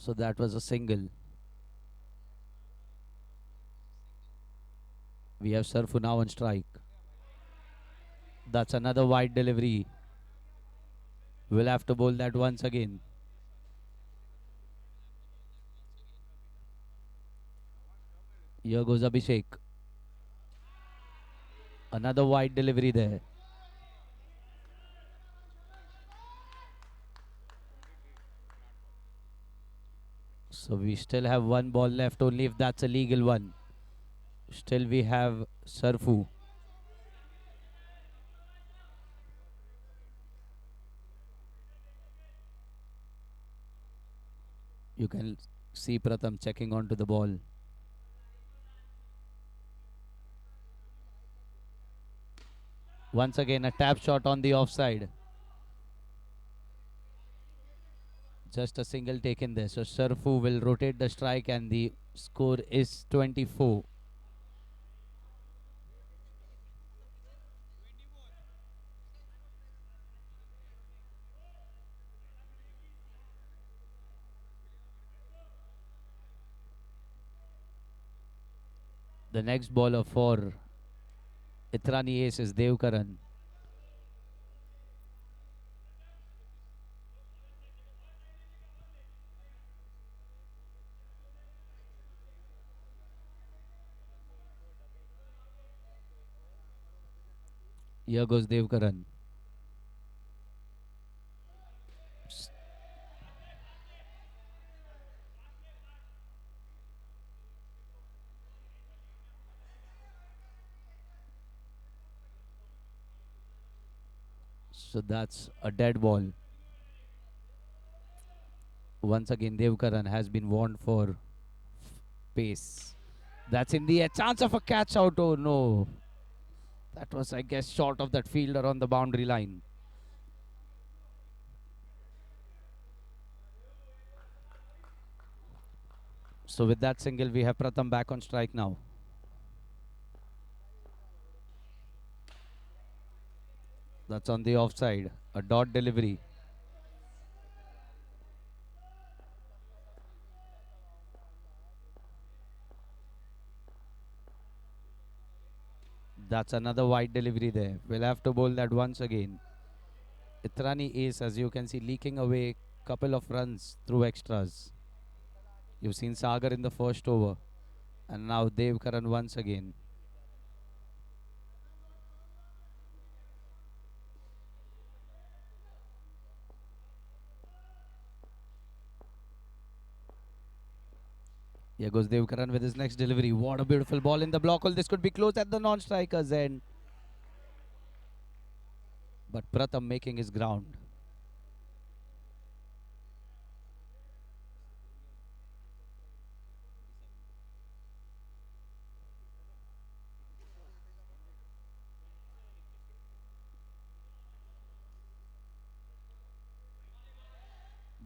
So that was a single. We have Sarfu now on strike. That's another wide delivery. We'll have to bowl that once again. Here goes Abhishek. Another wide delivery there. So we still have one ball left, only if that's a legal one. Still we have Sarfu. You can see Pratham checking onto the ball. Once again, a tap shot on the offside. Just a single taken there. So Sarfu will rotate the strike and the score is 24. The next bowler for Itrani Ace is Devkaran. Here goes Devkaran. So that's a dead ball. Once again, Devkaran has been warned for pace. That's in the air. Chance of a catch out. Oh no. That was, I guess, short of that fielder on the boundary line. So with that single, we have Pratham back on strike now. That's on the offside. A dot delivery. That's another wide delivery there. We'll have to bowl that once again. Itrani Ace, as you can see, leaking away couple of runs through extras. You've seen Sagar in the first over. And now Devkaran once again. Here goes Devkaran with his next delivery. What a beautiful ball in the block hole. This could be close at the non-striker's end. But Pratham making his ground.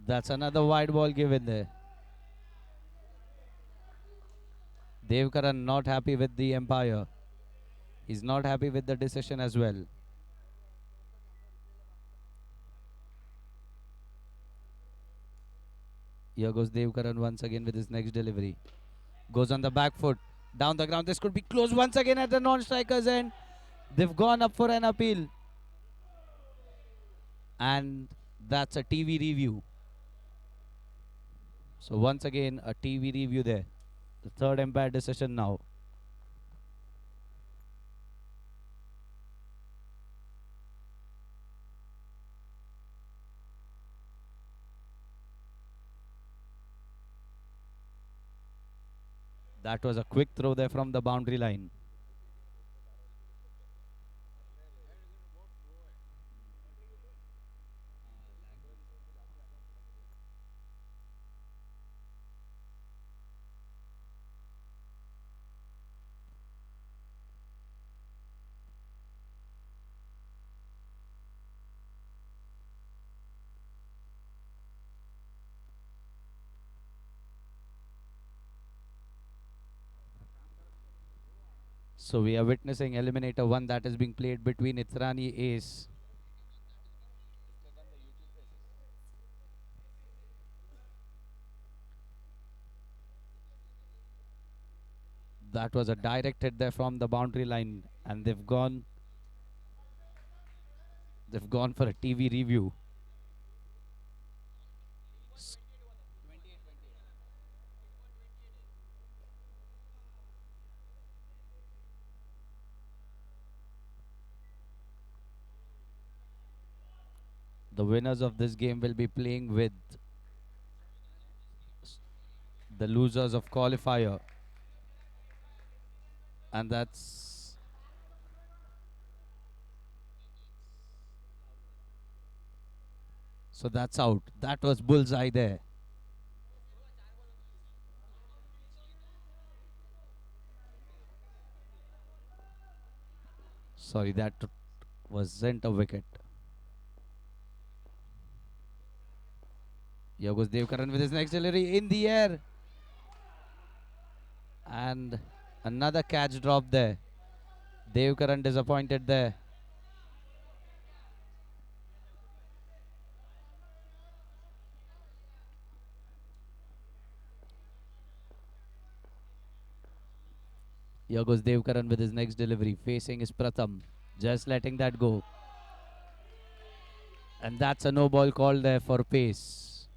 That's another wide ball given there. Devkaran not happy with the umpire. He's not happy with the decision as well. Here goes Devkaran once again with his next delivery. Goes on the back foot. Down the ground. This could be close once again at the non-striker's end. They've gone up for an appeal. And that's a TV review. So once again, a TV review there. The third umpire decision now. That was a quick throw there from the boundary line. So we are witnessing Eliminator 1 that is being played between Itrani Ace That was a direct hit there from the boundary line, and they've gone for a TV review. S- The winners of this game will be playing with s- the losers of qualifier, and that's out. That was bullseye there. Sorry, that wasn't a wicket. Here goes Devkaran with his next delivery in the air, and another catch drop there. Devkaran disappointed there. Here goes Devkaran with his next delivery, facing his Pratham, just letting that go. And that's a no ball call there for pace.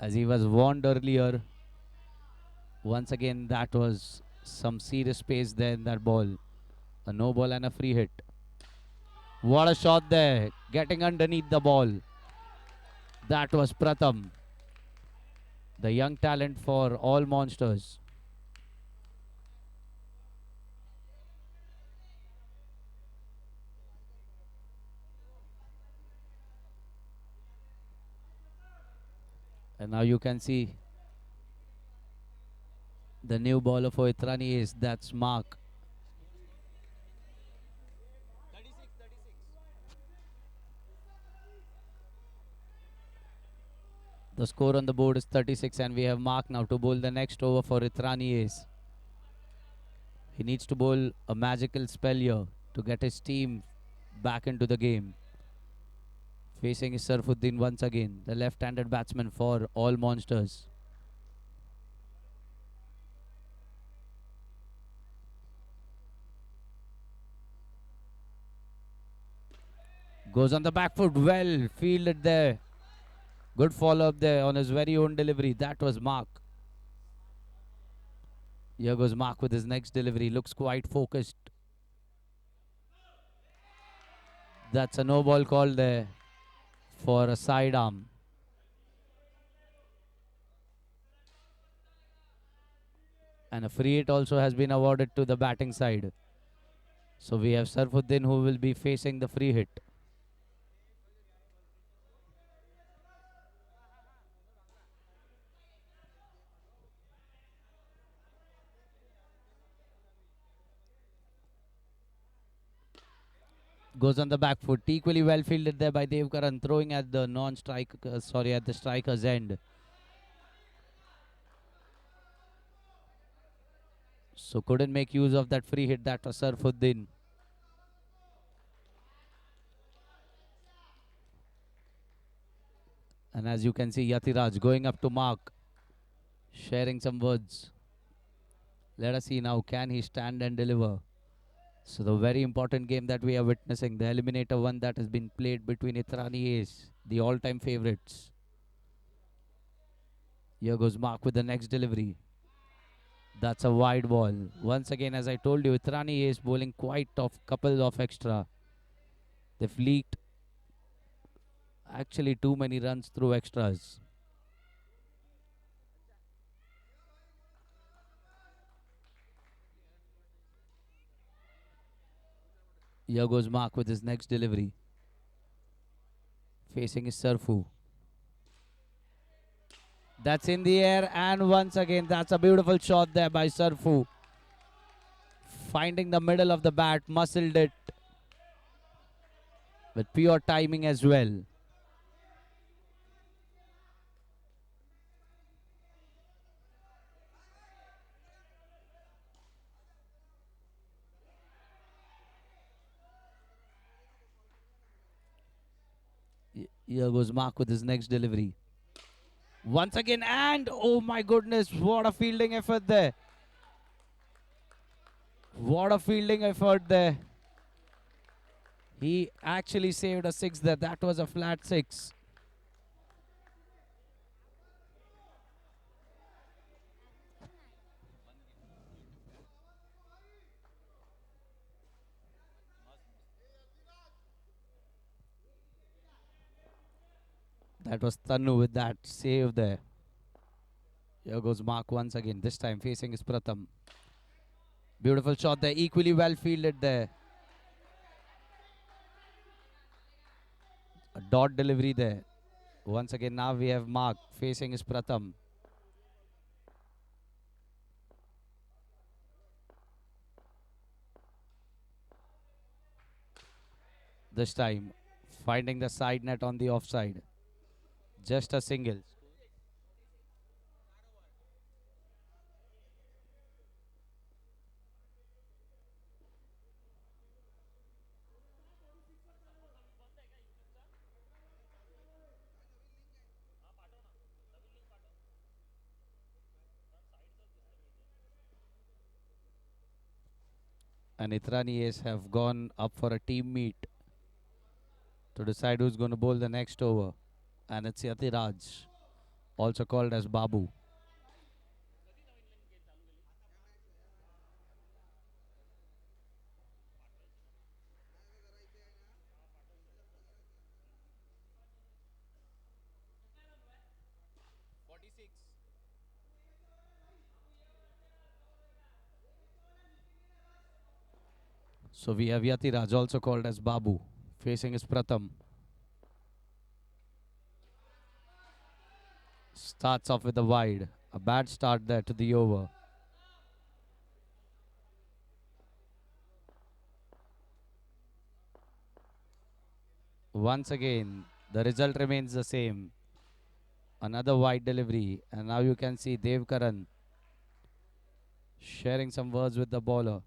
As he was warned earlier, once again that was some serious pace there in that ball. A no ball and a free hit. What a shot there, getting underneath the ball. That was Pratham, the young talent for all monsters. And now you can see the new bowler for Itrani is that's Mark. The score on the board is 36, and we have Mark now to bowl the next over for Itrani Ace. He needs to bowl a magical spell here to get his team back into the game. Facing is Sarfuddin once again, the left-handed batsman for all monsters. Goes on the back foot, well fielded there. Good follow-up there on his very own delivery. That was Mark. Here goes Mark with his next delivery. Looks quite focused. That's a no ball call there for a side arm. And a free hit also has been awarded to the batting side. So we have Sarfuddin who will be facing the free hit. Goes on the back foot. Equally well fielded there by Devkaran, throwing at the non-strike, at the striker's end. So couldn't make use of that free hit. That was Sarfuddin. And as you can see, Yatiraj going up to Mark, sharing some words. Let us see now, can he stand and deliver? So the very important game that we are witnessing, the Eliminator one that has been played between Itrani Ace, the all-time favorites. Here goes Mark with the next delivery. That's a wide ball. Once again, as I told you, Itrani is bowling quite off couple of extra. They've leaked actually too many runs through extras. Here goes Mark with his next delivery. Facing his Sarfu. That's in the air, and once again, that's a beautiful shot there by Sarfu. Finding the middle of the bat, muscled it with pure timing as well. Here goes Mark with his next delivery. Once again, and oh my goodness, what a fielding effort there. What a fielding effort there. He actually saved a six there. That was a flat six. That was Tanu with that save there. Here goes Mark once again. This time facing his Pratham. Beautiful shot there. Equally well fielded there. A dot delivery there. Once again, now we have Mark facing his Pratham. This time, finding the side net on the offside. Just a single. And Itrani Ace have gone up for a team meet to decide who's going to bowl the next over. And it's Yatiraj, also called as Babu. So we have Yatiraj, also called as Babu, facing his Pratham. Starts off with a wide. A bad start there to the over. Once again, the result remains the same. Another wide delivery. And now you can see Dev Karan sharing some words with the bowler.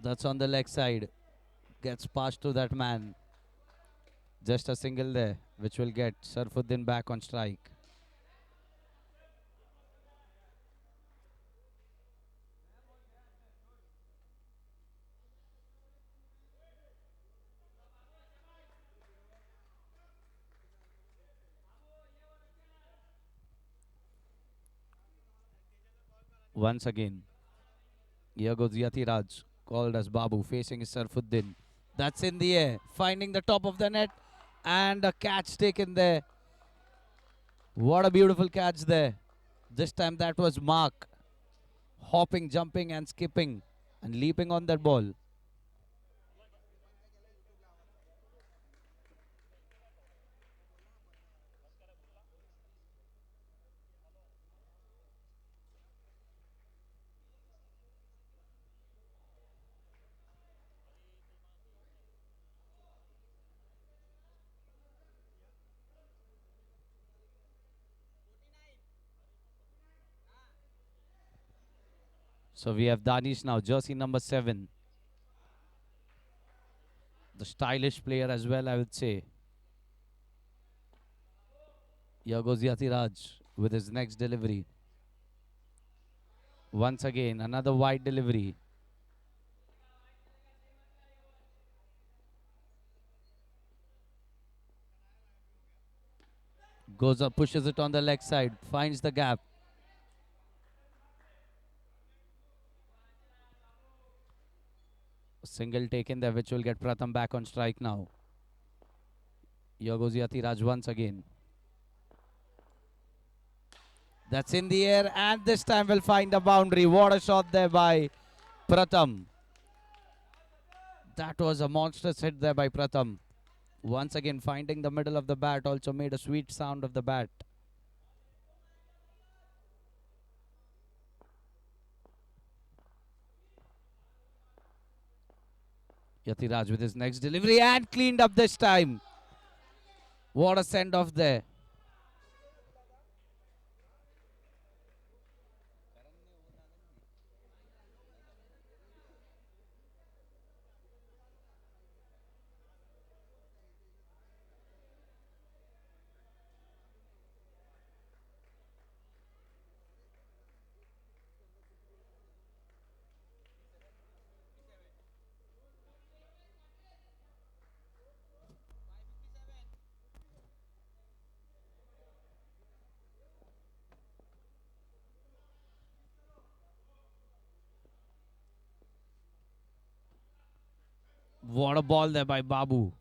That's on the leg side. Gets past to that man. Just a single there, which will get Sarfuddin back on strike. Once again, here goes Yatiraj, called as Babu, facing his Sarfuddin. That's in the air, finding the top of the net, and a catch taken there. What a beautiful catch there. This time that was Mark, hopping, jumping, and skipping, and leaping on that ball. So we have Danish now, jersey number 7. The stylish player as well, I would say. Here goes Yatiraj with his next delivery. Once again, another wide delivery. Goes up, pushes it on the leg side, finds the gap. Single taken there, which will get Pratham back on strike now. Here goes Yatiraj once again. That's in the air, and this time will find a boundary. What a shot there by Pratham. That was a monstrous hit there by Pratham. Once again, finding the middle of the bat, also made a sweet sound of the bat. Yatiraj with his next delivery and cleaned up this time. What a send off there. What a ball there by Babu.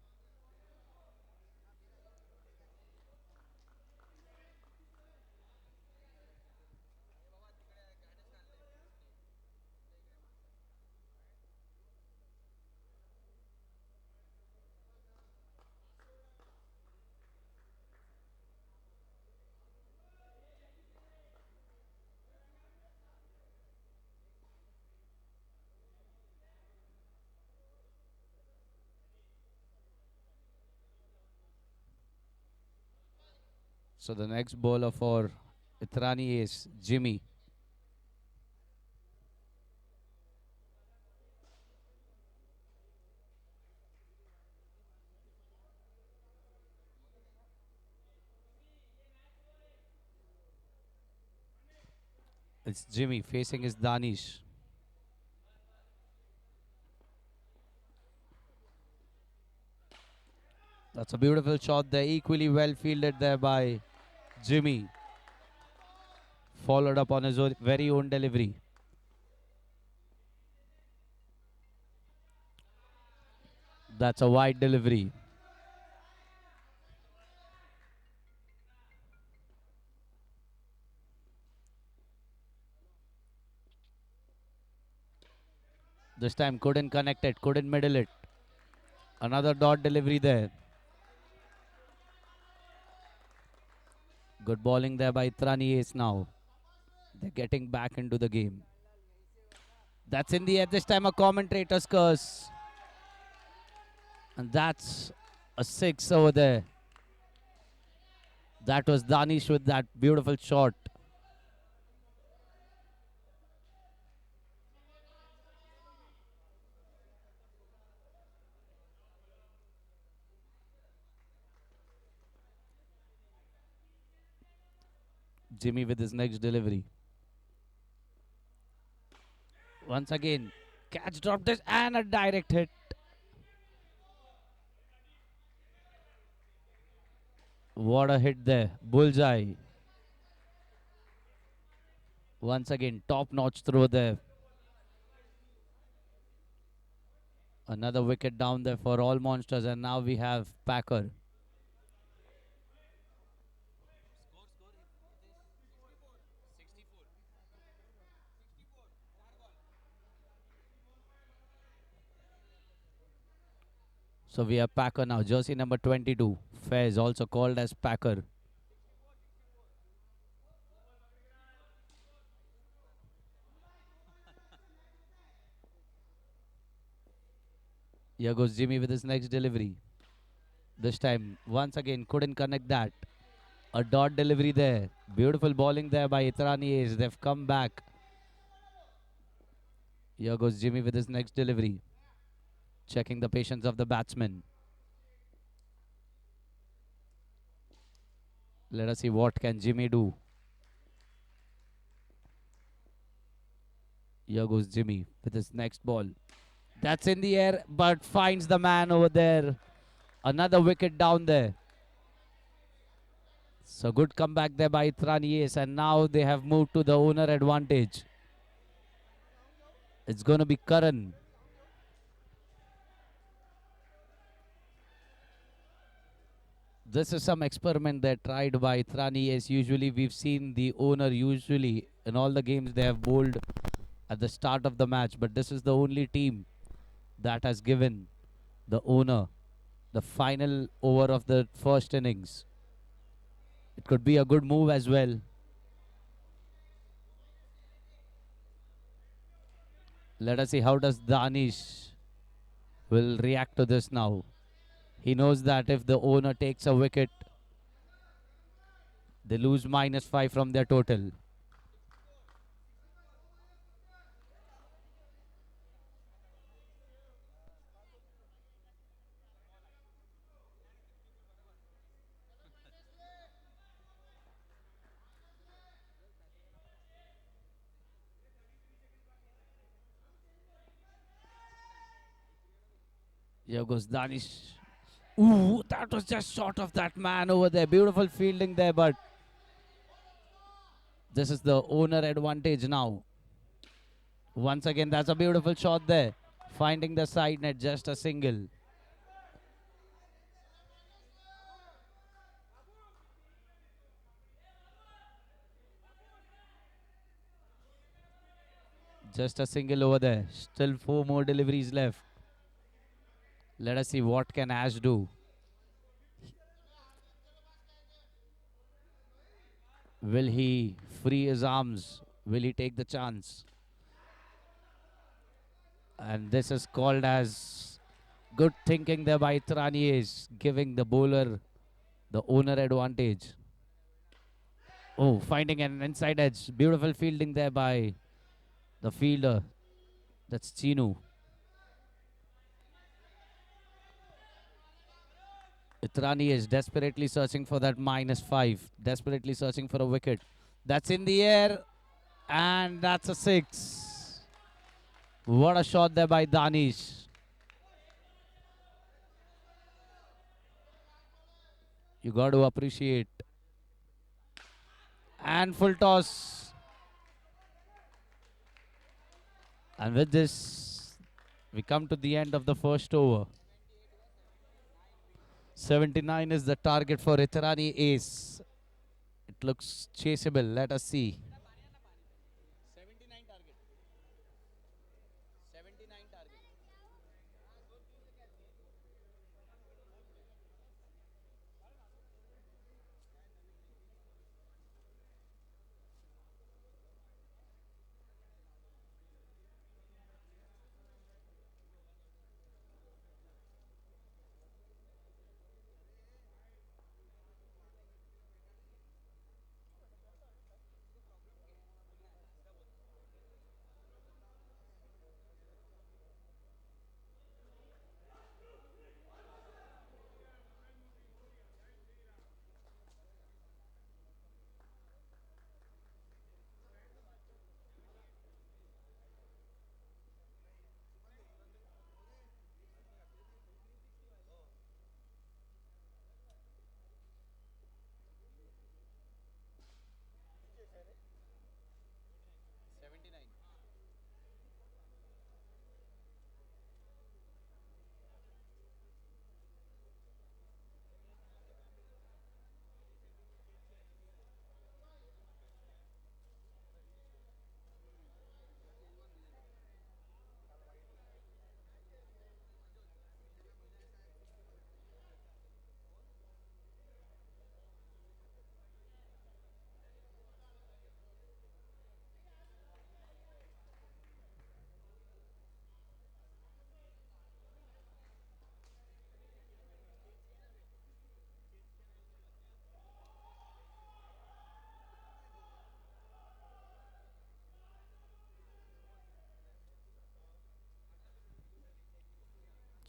So the next bowler for Itrani is Jimmy. It's Jimmy facing his Danish. That's a beautiful shot there, equally well fielded there by Jimmy. Followed up on his very own delivery. That's a wide delivery. This time couldn't connect it, couldn't middle it. Another dot delivery there. Good bowling there by Itrani Ace now. They're getting back into the game. That's in the air. This time a commentator's curse. And that's a six over there. That was Danish with that beautiful shot. Jimmy with his next delivery. Once again, catch dropped this and a direct hit. What a hit there. Bullseye. Once again, top-notch throw there. Another wicket down there for all monsters, and now we have Packer. So we have Packer now, jersey number 22. Fez, also called as Packer. Here goes Jimmy with his next delivery. This time, once again, couldn't connect that. A dot delivery there. Beautiful bowling there by Itrani Ace. They've come back. Here goes Jimmy with his next delivery. Checking the patience of the batsman. Let us see what can Jimmy do. Here goes Jimmy with his next ball. That's in the air, but finds the man over there. Another wicket down there. So good comeback there by Itrani Ace, and now they have moved to the owner advantage. It's going to be Karan. This is some experiment that tried by Itrani Ace. Usually we've seen the owner usually in all the games they have bowled at the start of the match, but this is the only team that has given the owner the final over of the first innings. It could be a good move as well. Let us see how does Danish will react to this now. He knows that if the owner takes a wicket, they lose -5 from their total. Here goes Danish. Ooh, that was just short of that man over there. Beautiful fielding there, but this is the owner advantage now. Once again, that's a beautiful shot there. Finding the side net, just a single. Just a single over there. Still four more deliveries left. Let us see what can Ash do. Will he free his arms? Will he take the chance? And this is called as good thinking there by Itrani, is giving the bowler the owner advantage. Oh, finding an inside edge. Beautiful fielding there by the fielder. That's Chinu. Itrani is desperately searching for that -5. Desperately searching for a wicket. That's in the air. And that's a six. What a shot there by Danish. You got to appreciate. And full toss. And with this, we come to the end of the first over. 79 is the target for Itrani ace. It looks chaseable. Let us see.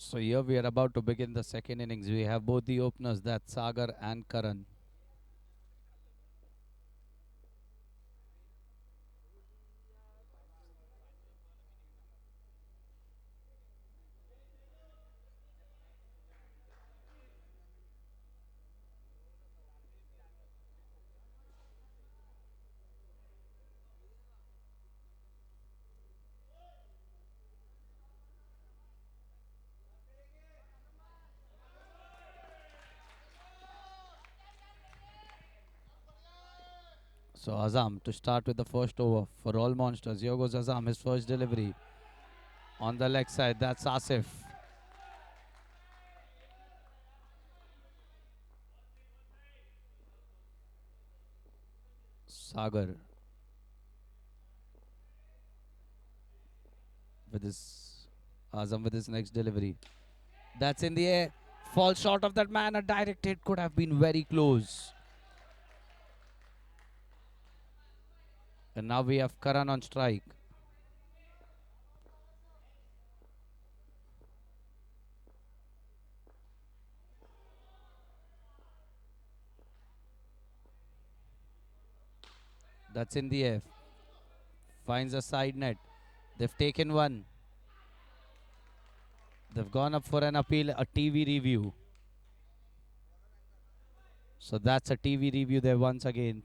So here we are about to begin the second innings. We have both the openers, that's Sagar and Karan. So Azam to start with the first over for all monsters. Here goes Azam, his first delivery. On the leg side, that's Asif. Sagar with his Azam with his next delivery. That's in the air. Falls short of that man. A direct hit could have been very close. And now we have Karan on strike. That's in the air. Finds a side net. They've taken one. They've gone up for an appeal, a TV review. So that's a TV review there once again.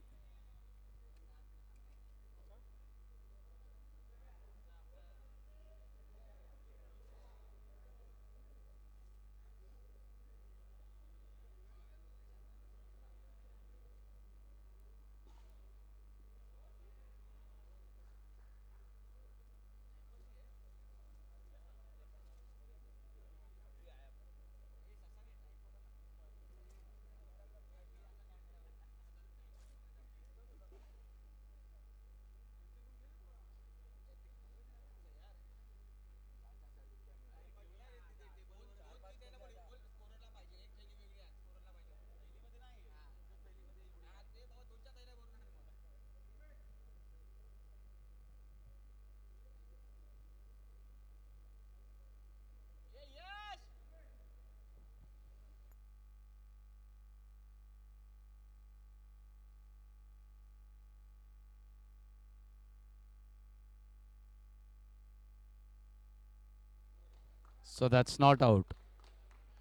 So that's not out.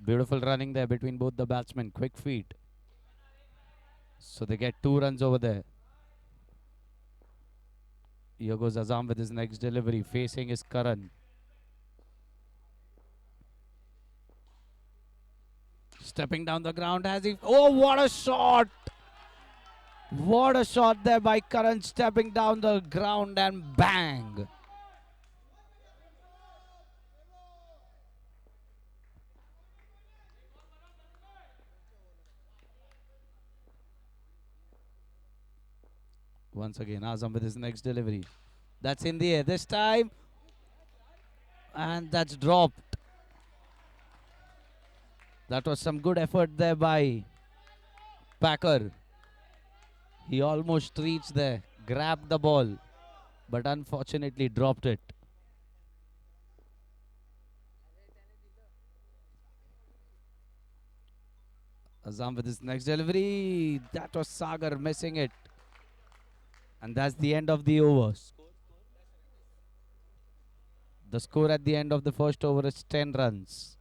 Beautiful running there between both the batsmen. Quick feet. So they get 2 runs over there. Here goes Azam with his next delivery. Facing is Karan. Stepping down the ground as he... Oh, what a shot! What a shot there by Karan, stepping down the ground and bang! Once again, Azam with his next delivery. That's in the air this time. And that's dropped. That was some good effort there by Packer. He almost reached there, grabbed the ball, but unfortunately dropped it. Azam with his next delivery. That was Sagar missing it. And that's the end of the over. The score at the end of the first over is 10 runs.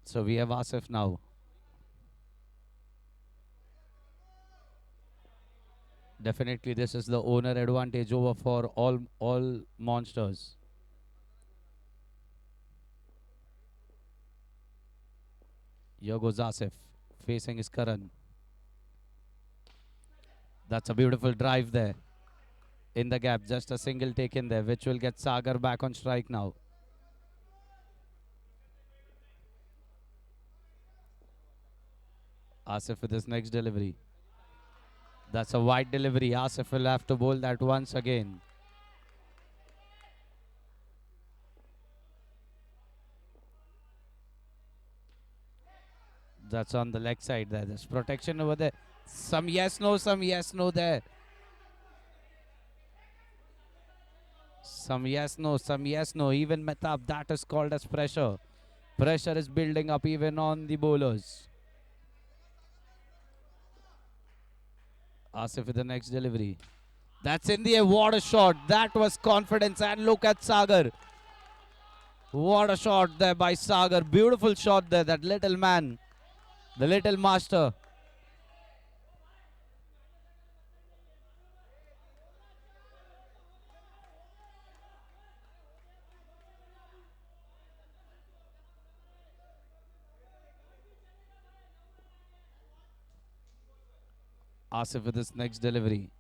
So we have Asif now. Definitely this is the owner advantage over for all monsters. Here goes Asif. Facing is Karan. That's a beautiful drive there. In the gap, just a single taken there, which will get Sagar back on strike now. Asif with his next delivery. That's a wide delivery. Asif will have to bowl that once again. That's on the leg side there. There's protection over there. Some yes, no, some yes, no there. Some yes, no, some yes, no. Even Mehtab, that is called as pressure. Pressure is building up even on the bowlers. Asif with the next delivery. That's in the air. What a shot. That was confidence. And look at Sagar. What a shot there by Sagar. Beautiful shot there. That little man. The little master. Asif with his next delivery.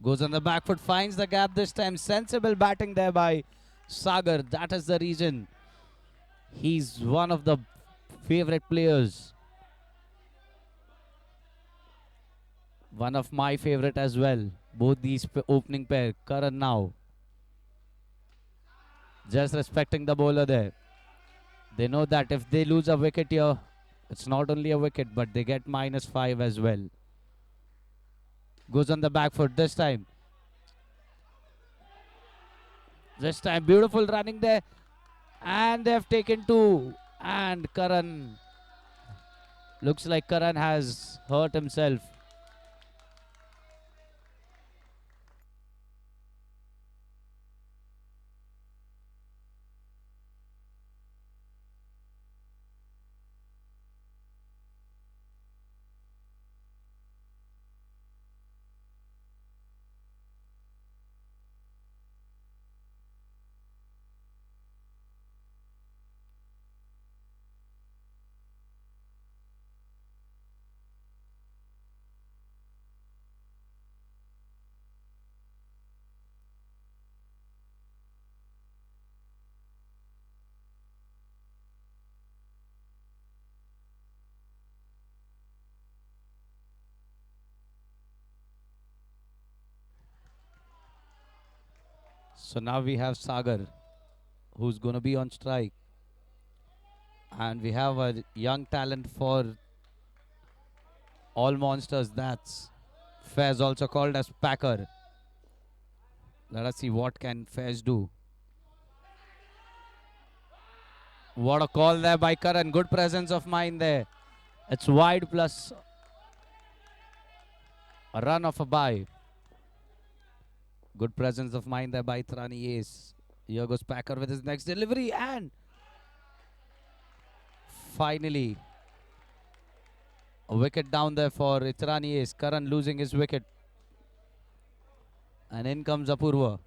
Goes on the back foot, finds the gap this time. Sensible batting there by Sagar. That is the reason he's one of the favorite players. One of my favorite as well. Both these opening pair. Karan now. Just respecting the bowler there. They know that if they lose a wicket here, it's not only a wicket, but they get -5 as well. Goes on the back foot this time. This time, beautiful running there. And they have taken 2. And Karan. Looks like Karan has hurt himself. So now we have Sagar, who's going to be on strike. And we have a young talent for all monsters. That's Fez, also called as Packer. Let us see what can Fez do. What a call there by Karan. Good presence of mind there. It's wide plus a run of a bye. Good presence of mind there by Itrani Ace. Here goes Packer with his next delivery, and finally a wicket down there for Itrani Ace. Karan losing his wicket. And in comes Apurva.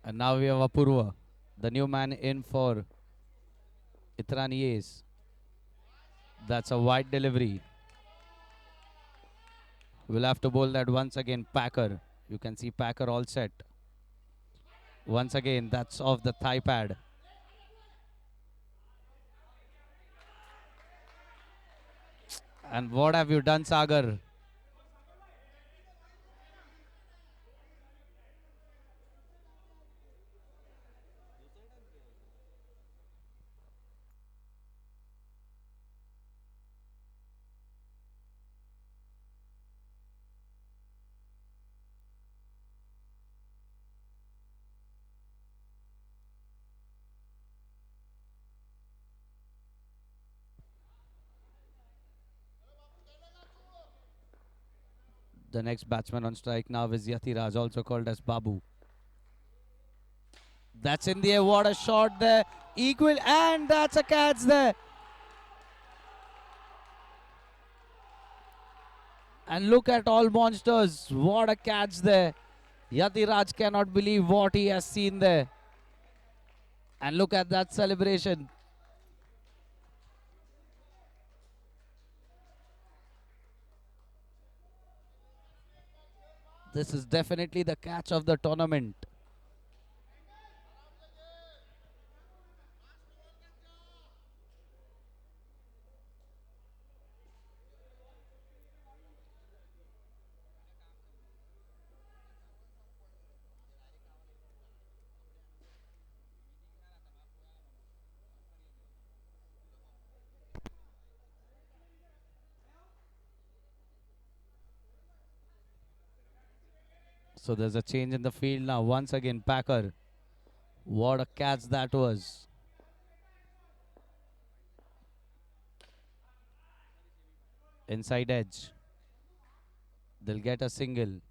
And now we have Apurva, the new man in for Itrani Ace. That's a wide delivery. We'll have to bowl that once again. Packer. You can see Packer all set. Once again, that's off the thigh pad. And what have you done, Sagar? The next batsman on strike now is Yatiraj, also called as Babu. That's in the air. What a shot there. Equal, and that's a catch there. And look at all monsters. What a catch there. Yatiraj cannot believe what he has seen there. And look at that celebration. This is definitely the catch of the tournament. So there's a change in the field now. Once again, Packer. What a catch that was. Inside edge. They'll get a single.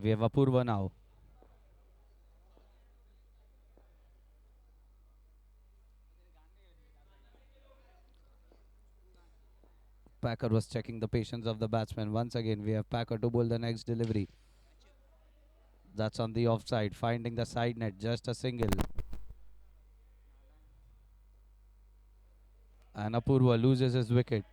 We have Apurva now. Packer was checking the patience of the batsman. Once again, we have Packer to bowl the next delivery. That's on the offside, finding the side net, just a single. And Apurva loses his wicket.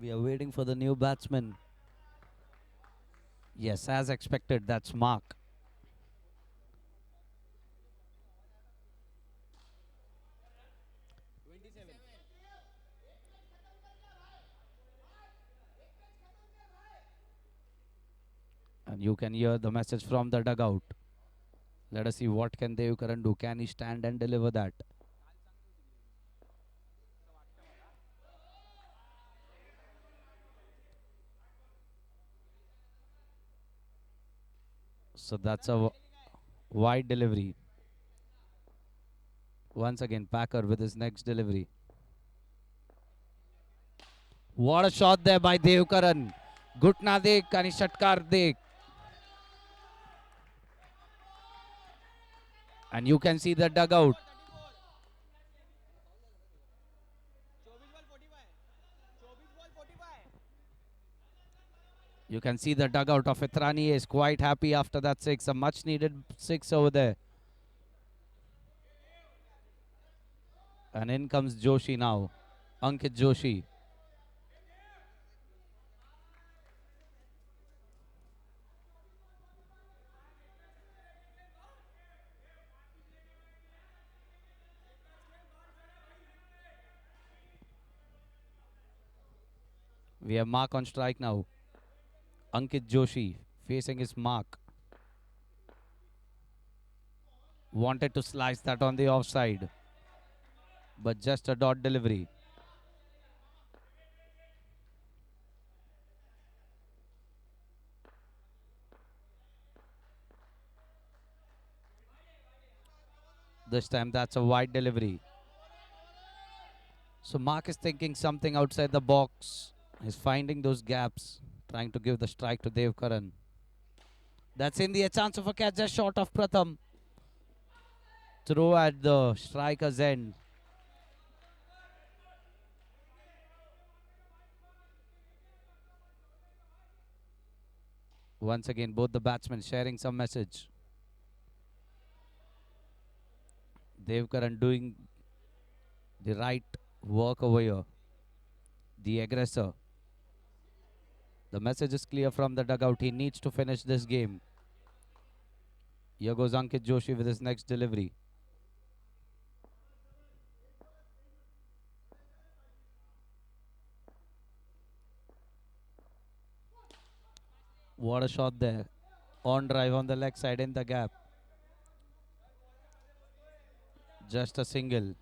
We are waiting for the new batsman. Yes, as expected, that's Mark. And you can hear the message from the dugout. Let us see what can Devkaran do. Can he stand and deliver that? So that's a wide delivery. Once again, Packer with his next delivery. What a shot there by Devkaran. घुटना देख आणि षटकार देख. And you can see the dugout. You can see the dugout of Itrani is quite happy after that six. A much needed six over there. And in comes Joshi now. Ankit Joshi. We have Mark on strike now. Ankit Joshi facing his mark. Wanted to slice that on the offside. But just a dot delivery. This time that's a wide delivery. So Mark is thinking something outside the box. He's finding those gaps, trying to give the strike to Devkaran. That's in the chance of a catch just short of Pratham. Throw at the striker's end. Once again, both the batsmen sharing some message. Devkaran doing the right work over here. The aggressor. The message is clear from the dugout. He needs to finish this game. Here goes Ankit Joshi with his next delivery. What a shot there. On drive on the leg side in the gap. Just a single.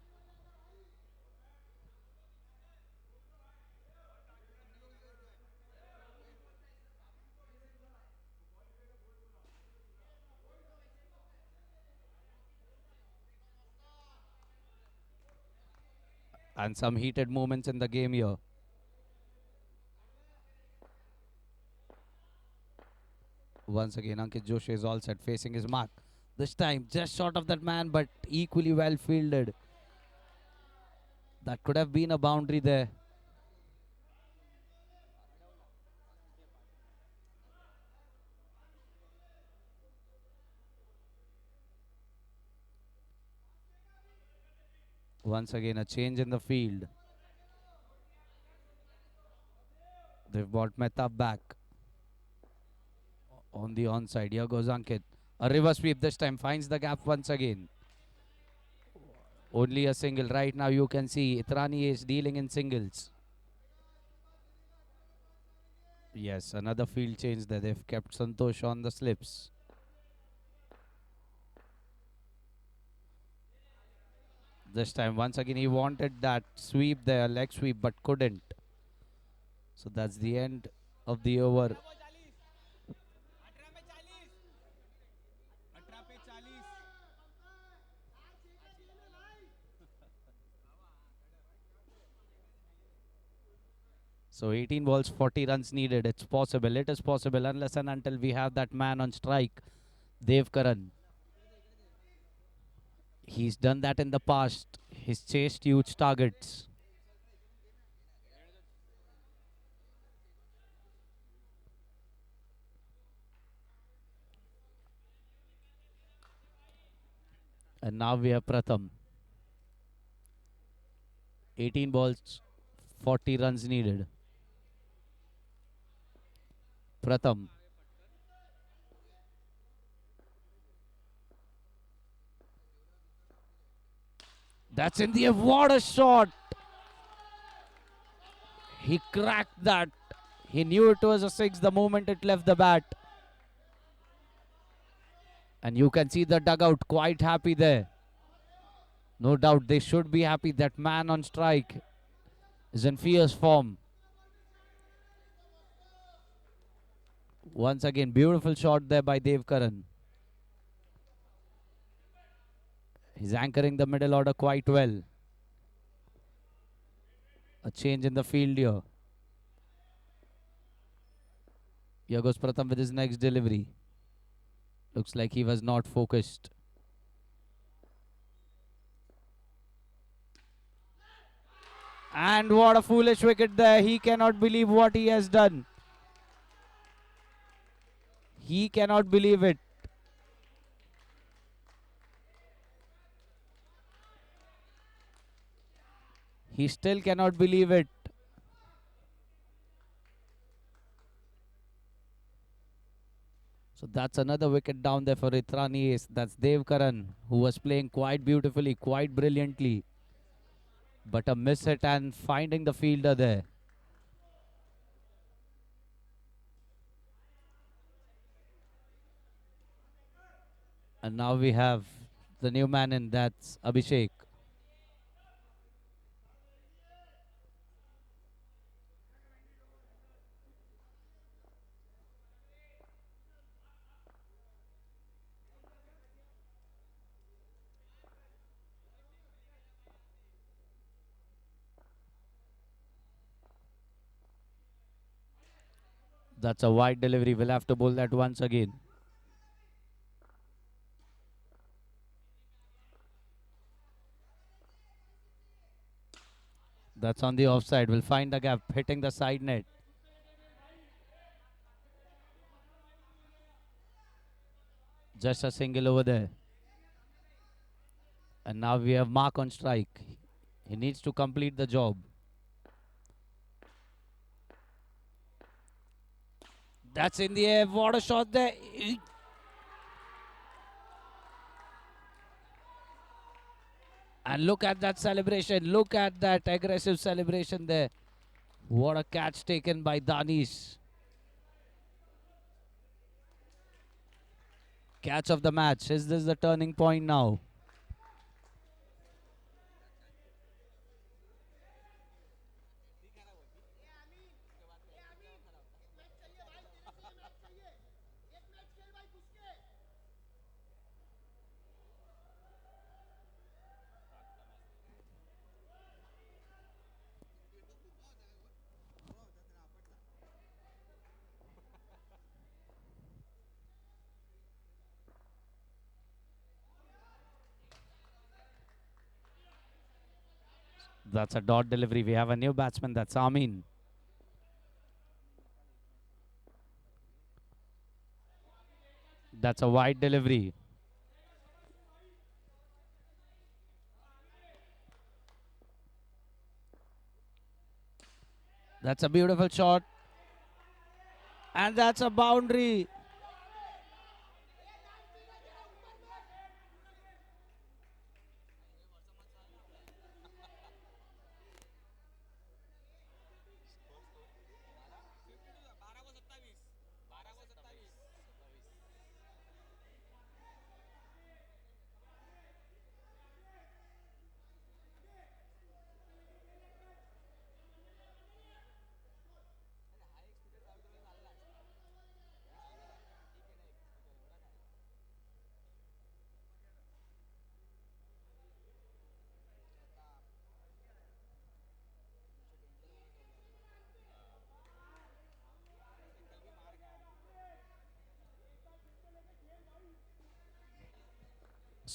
And some heated moments in the game here. Once again, Ankit Joshi is all set, facing his mark. This time, just short of that man, but equally well fielded. That could have been a boundary there. Once again, a change in the field. They've brought Mehta back on the onside. Here goes Ankit. A reverse sweep this time, finds the gap once again. Only a single. Right now you can see Itrani is dealing in singles. Yes, another field change there. They've kept Santosh on the slips. This time, once again, he wanted that sweep there, leg sweep, but couldn't. So that's the end of the over. So 18 balls, 40 runs needed. It's possible. It is possible unless and until we have that man on strike, Devkaran. He's done that in the past. He's chased huge targets. And now we have Pratham. 18 balls, 40 runs needed. Pratham. That's in the air. What a shot! He cracked that. He knew it was a six the moment it left the bat. And you can see the dugout quite happy there. No doubt they should be happy. That man on strike is in fierce form. Once again, beautiful shot there by Devkaran. He's anchoring the middle order quite well. A change in the field here. Here goes Pratham with his next delivery. Looks like he was not focused. And what a foolish wicket there. He cannot believe what he has done. He cannot believe it. He still cannot believe it. So that's another wicket down there for Itrani ace. That's Dev Karan, who was playing quite beautifully, quite brilliantly. But a miss hit and finding the fielder there. And now we have the new man in, that's Abhishek. That's a wide delivery. We'll have to bowl that once again. That's on the offside. We'll find the gap, hitting the side net. Just a single over there. And now we have Mark on strike. He needs to complete the job. That's in the air. What a shot there. And look at that celebration. Look at that aggressive celebration there. What a catch taken by Danish. Catch of the match. Is this the turning point now? That's a dot delivery. We have a new batsman. That's Amin. That's a wide delivery. That's a beautiful shot. And that's a boundary.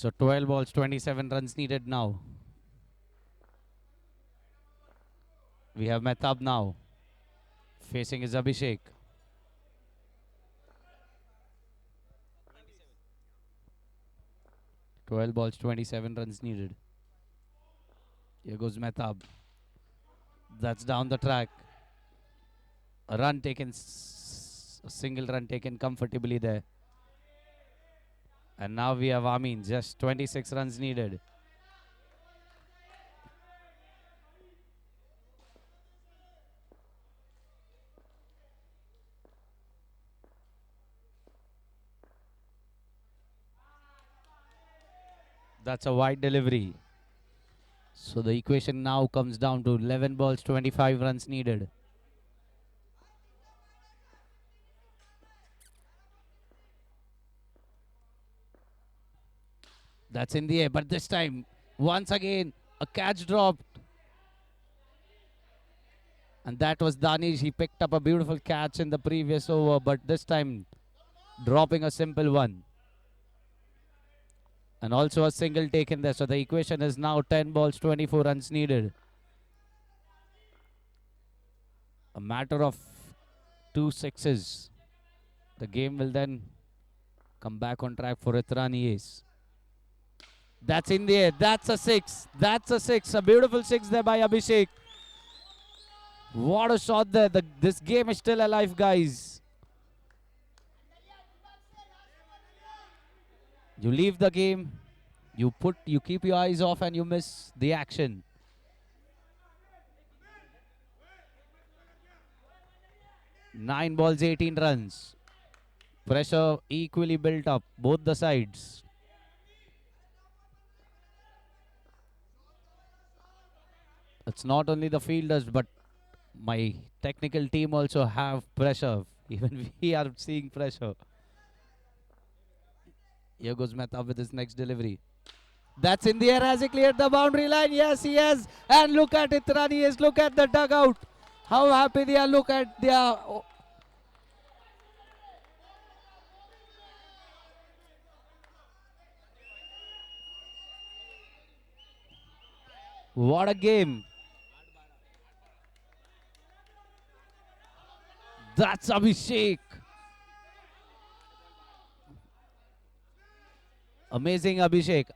So 12 balls, 27 runs needed now. We have Mehtab now. Facing is Abhishek. 12 balls, 27 runs needed. Here goes Mehtab. That's down the track. A run taken, a single run taken comfortably there. And now we have Amin, just 26 runs needed. That's a wide delivery. So the equation now comes down to 11 balls, 25 runs needed. That's in the air, but this time, once again, a catch dropped. And that was Danish. He picked up a beautiful catch in the previous over, but this time dropping a simple one. And also a single taken there. So the equation is now 10 balls, 24 runs needed. A matter of 2 sixes. The game will then come back on track for Itrani ace. That's in the air. That's a six. That's a six. A beautiful six there by Abhishek. What a shot there. This game is still alive, guys. You leave the game. You keep your eyes off and you miss the action. 9 balls, 18 runs. Pressure equally built up, both the sides. It's not only the fielders, but my technical team also have pressure. Even we are seeing pressure. Here goes Mehta with his next delivery. That's in the air. Has he cleared the boundary line? Yes, he has. And look at Itrani is. Look at the dugout. How happy they are. Look at their... What a game. That's Abhishek. Amazing Abhishek.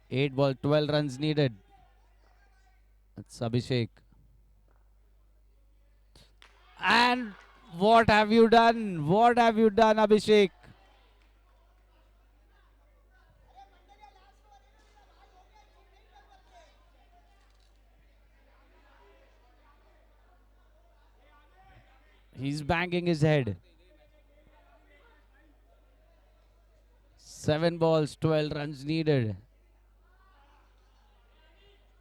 8 ball, 12 runs needed. That's Abhishek. And what have you done? What have you done, Abhishek? He's banging his head. 7 balls, 12 runs needed.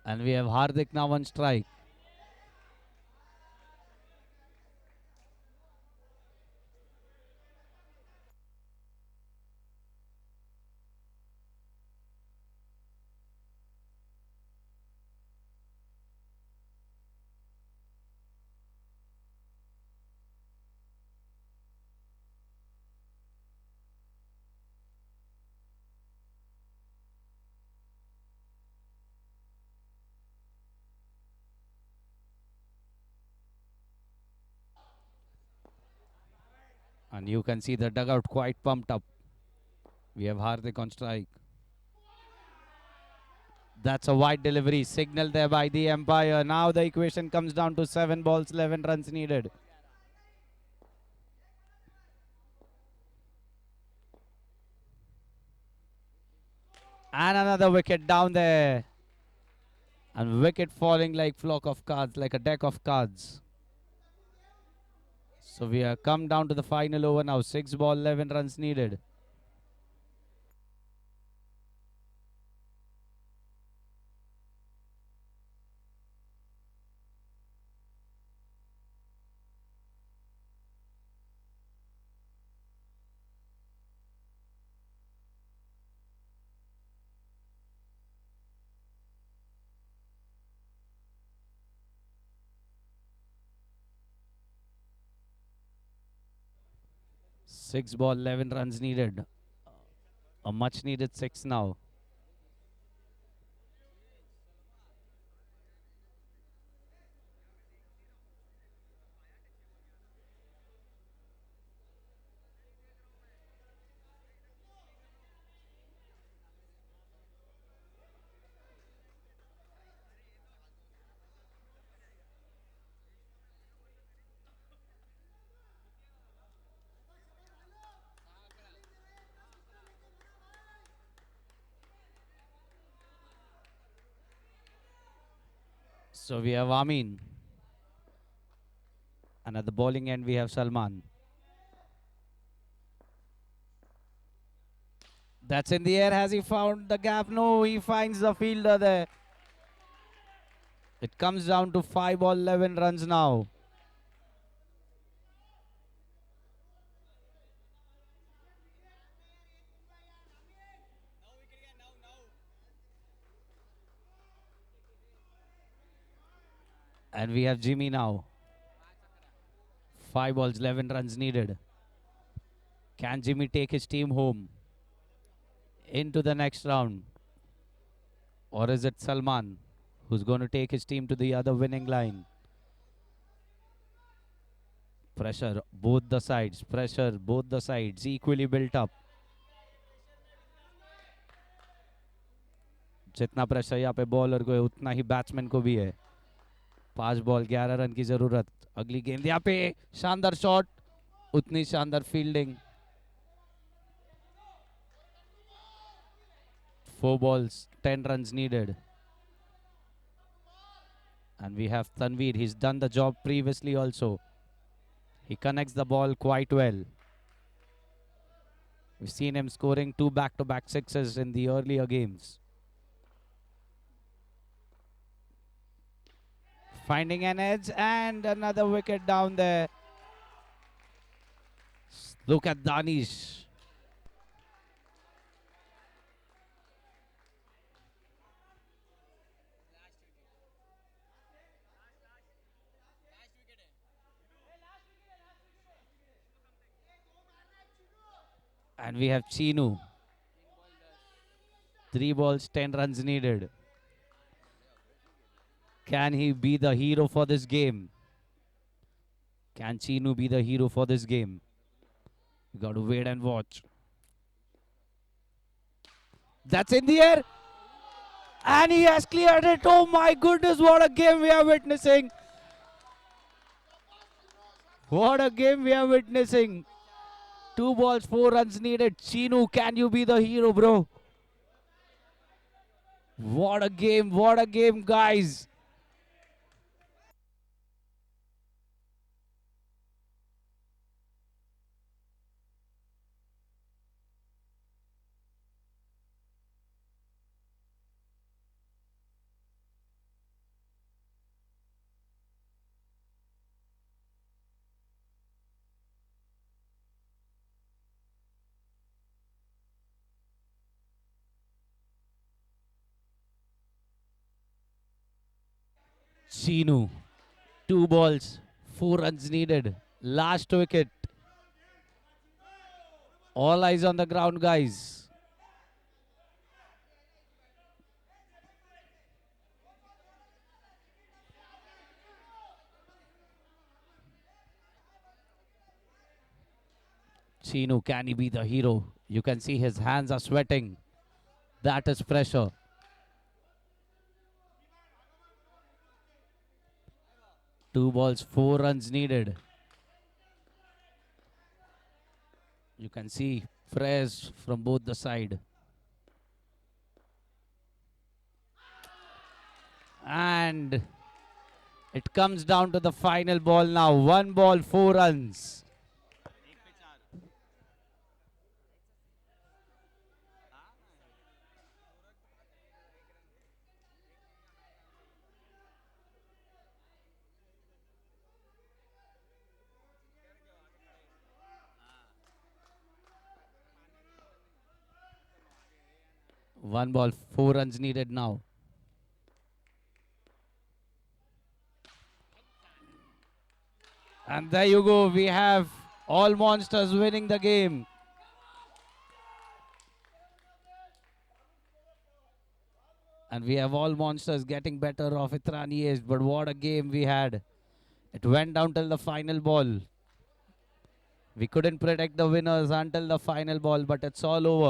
And we have Hardik now on strike. And you can see the dugout quite pumped up. We have Hardik on strike. That's a wide delivery. Signal there by the umpire. Now the equation comes down to 7 balls, 11 runs needed. And another wicket down there. And wicket falling like flock of cards, like a deck of cards. So we have come down to the final over now. 6 ball, 11 runs needed. Six ball, 11 runs needed. A much needed six now. So we have Amin. And at the bowling end, we have Salman. That's in the air. Has he found the gap? No, he finds the fielder there. It comes down to 5 ball, 11 runs now. And we have Jimmy now. 5 balls, 11 runs needed. Can Jimmy take his team home into the next round? Or is it Salman who's going to take his team to the other winning line? Pressure, both the sides. Pressure, both the sides. Equally built up. जितना pressure यहाँ पे bowler को है उतना ही batsman को भी है. 5 ball 11 run की जरूरत. अगली गेंद यहाँ पे शानदार शॉट, उतनी शानदार fielding. 4 balls, 10 runs needed. And we have Tanveer. He's done the job previously also. He connects the ball quite well. We've seen him scoring 2 back-to-back sixes in the earlier games. Finding an edge and another wicket down there. Look at Danish. And we have Chinu. 3 balls, 10 runs needed. Can he be the hero for this game? Can Chinu be the hero for this game? We got to wait and watch. That's in the air. And he has cleared it. Oh my goodness, what a game we are witnessing. What a game we are witnessing. 2 balls, 4 runs needed. Chinu, can you be the hero, bro? What a game, guys. Chinu, 2 balls, 4 runs needed. Last wicket. All eyes on the ground, guys. Chinu, can he be the hero? You can see his hands are sweating. That is pressure. Two balls, 4 runs needed. You can see prayers from both the side. And it comes down to the final ball now. 1 ball, 4 runs. One ball, 4 runs needed now. And there you go. We have all monsters winning the game. And we have all monsters getting better off Itrani Ace. But what a game we had. It went down till the final ball. We couldn't predict the winners until the final ball, but it's all over.